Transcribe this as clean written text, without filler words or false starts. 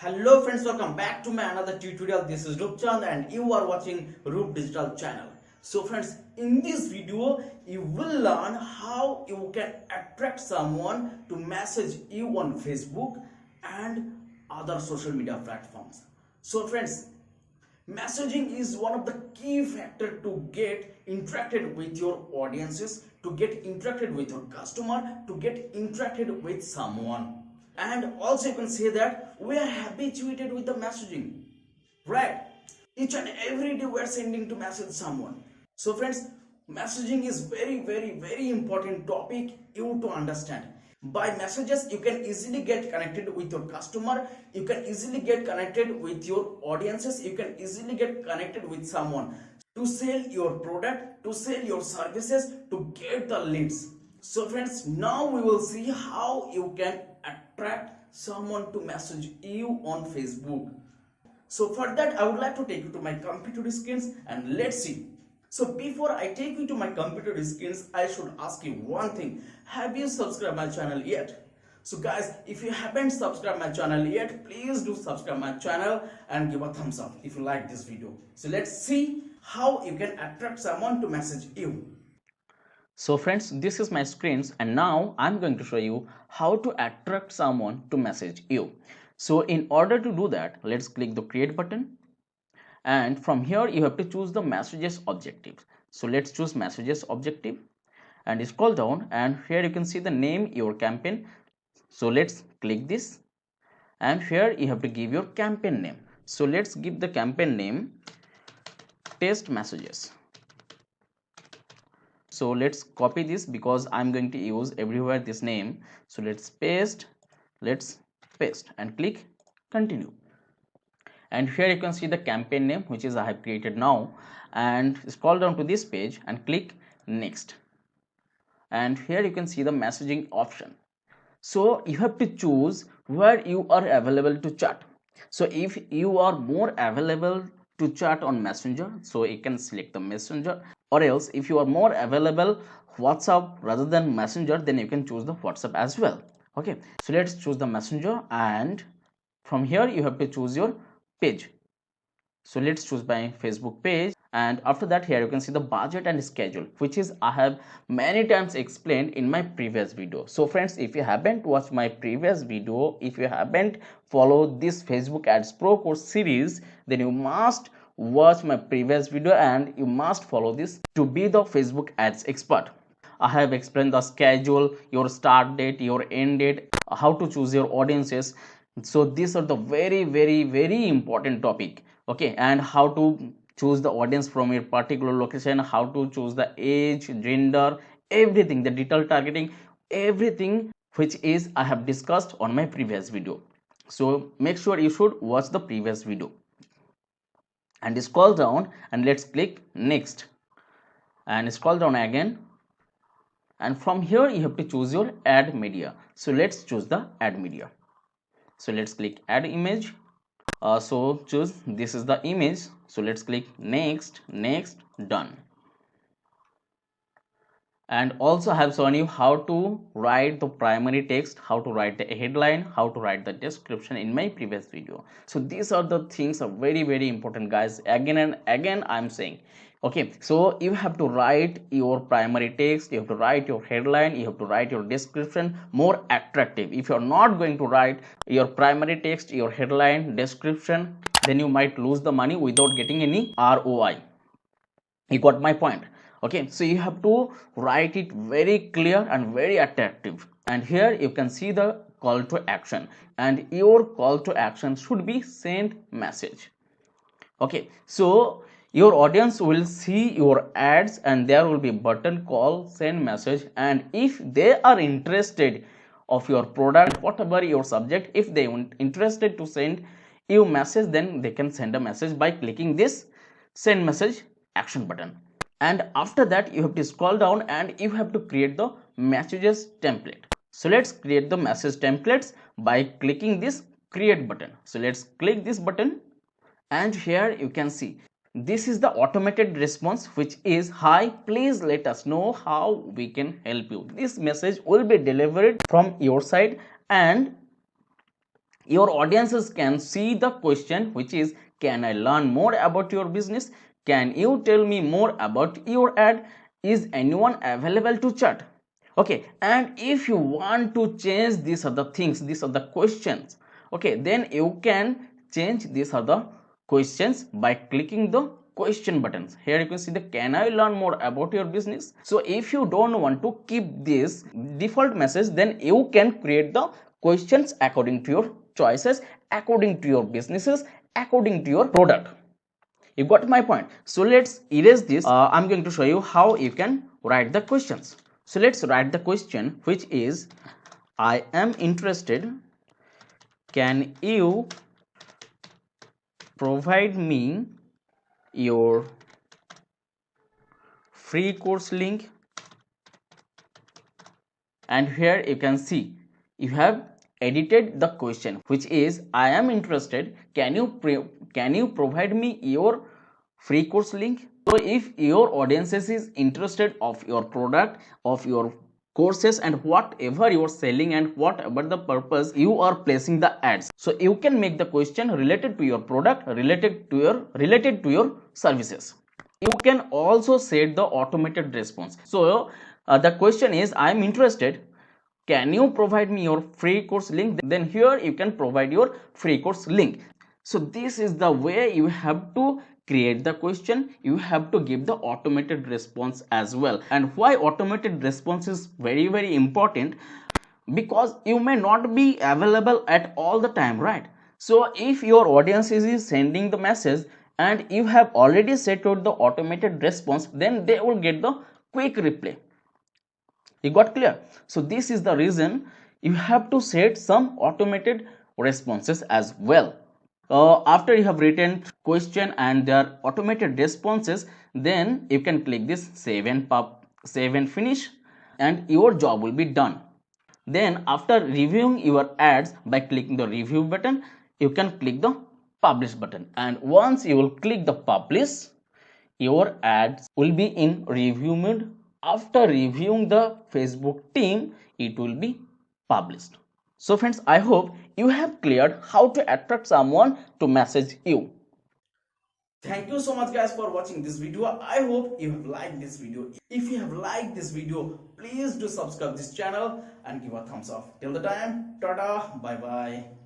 Hello friends, welcome back to my another tutorial. This is Rupchand and you are watching Rup Digital channel. So friends, in this video you will learn how you can attract someone to message you on Facebook and other social media platforms. So friends, messaging is one of the key factor to get interacted with your audiences, to get interacted with your customer, to get interacted with someone. And also you can say that we are habituated with the messaging, right? Each and every day we are sending to message someone. So friends, messaging is very important topic you to understand. By messages you can easily get connected with your customer, you can easily get connected with your audiences, you can easily get connected with someone to sell your product, to sell your services, to get the leads. So friends, now we will see how you can attract someone to message you on Facebook. So for that I would like to take you to my computer screens and let's see. So before I take you to my computer screens, I should ask you one thing. Have you subscribed my channel yet? So guys, if you haven't subscribed my channel yet, please do subscribe my channel and give a thumbs up if you like this video. So let's see how you can attract someone to message you. So friends, this is my screens and now I'm going to show you how to attract someone to message you. So in order to do that, let's click the create button and from here you have to choose the messages objective. So let's choose messages objective and scroll down and here you can see the name your campaign. So let's click this and here you have to give your campaign name. So let's give the campaign name test messages. So let's copy this because I'm going to use everywhere this name. So let's paste and click continue. And here you can see the campaign name which is I have created now, and scroll down to this page and click next. And here you can see the messaging option. So you have to choose where you are available to chat. So if you are more available to chat on Messenger, so you can select the Messenger, or else if you are more available WhatsApp rather than Messenger, then you can choose the WhatsApp as well. Okay, so let's choose the Messenger and from here you have to choose your page. So let's choose my Facebook page and after that here you can see the budget and schedule, which is I have many times explained in my previous video. So friends, if you haven't watched my previous video, if you haven't followed this Facebook Ads Pro course series, then you must watch my previous video and you must follow this to be the Facebook ads expert. I have explained the schedule, your start date, your end date, how to choose your audiences. So these are the very important topic. Okay, and how to choose the audience from your particular location, how to choose the age, gender, everything, the detailed targeting, everything which is I have discussed on my previous video. So make sure you should watch the previous video and scroll down and let's click next and scroll down again. And from here you have to choose your ad media. So let's choose the ad media. So let's click add image. So choose this is the image. So let's click next, done. And also I have shown you how to write the primary text, how to write the headline, how to write the description in my previous video. So these are the things are very important guys. Again and again I'm saying. Okay, so you have to write your primary text, you have to write your headline, you have to write your description more attractive. If you're not going to write your primary text, your headline, description, then you might lose the money without getting any ROI. You got my point? Okay, so you have to write it very clear and very attractive. And here you can see the call to action, and your call to action should be send message. Okay, so your audience will see your ads and there will be button call send message, and if they are interested of your product, whatever your subject, if they want interested to send you message, then they can send a message by clicking this send message action button. And after that you have to scroll down and you have to create the messages template. So let's create the message templates by clicking this create button. So let's click this button and here you can see this is the automated response which is hi, please let us know how we can help you. This message will be delivered from your side and Your audiences can see the question, which is, can I learn more about your business? Can you tell me more about your ad? Is anyone available to chat? Okay, and if you want to change these other things, these are the questions, okay, then you can change these other questions by clicking the question buttons. Here you can see the can I learn more about your business. So if you don't want to keep this default message, then you can create the questions according to your choices, according to your businesses, according to your product. You got my point. So let's erase this. I'm going to show you how you can write the questions. So let's write the question, which is, I am interested, can you provide me your free course link? And here you can see you have edited the question, which is, I am interested, can you provide me your free course link? So if your audiences is interested of your product, of your courses, and whatever you are selling and whatever the purpose you are placing the ads, so you can make the question related to your product, related to your services. You can also set the automated response. So the question is, I am interested, can you provide me your free course link? Then here you can provide your free course link. So this is the way you have to create the question. You have to give the automated response as well. And why automated response is very, very important? Because you may not be available at all the time, right? So if your audience is sending the message and you have already set out the automated response, then they will get the quick reply. You got clear? So this is the reason you have to set some automated responses as well. After you have written question and their automated responses, then you can click this save and finish, and your job will be done. Then after reviewing your ads by clicking the review button, you can click the publish button, and once you will click the publish, your ads will be in review mode. After reviewing the Facebook team, it will be published. So friends, I hope you have cleared how to attract someone to message you. Thank you so much guys for watching this video. I hope you have liked this video. If you have liked this video, please do subscribe this channel and give a thumbs up. Till the time, tada, bye bye.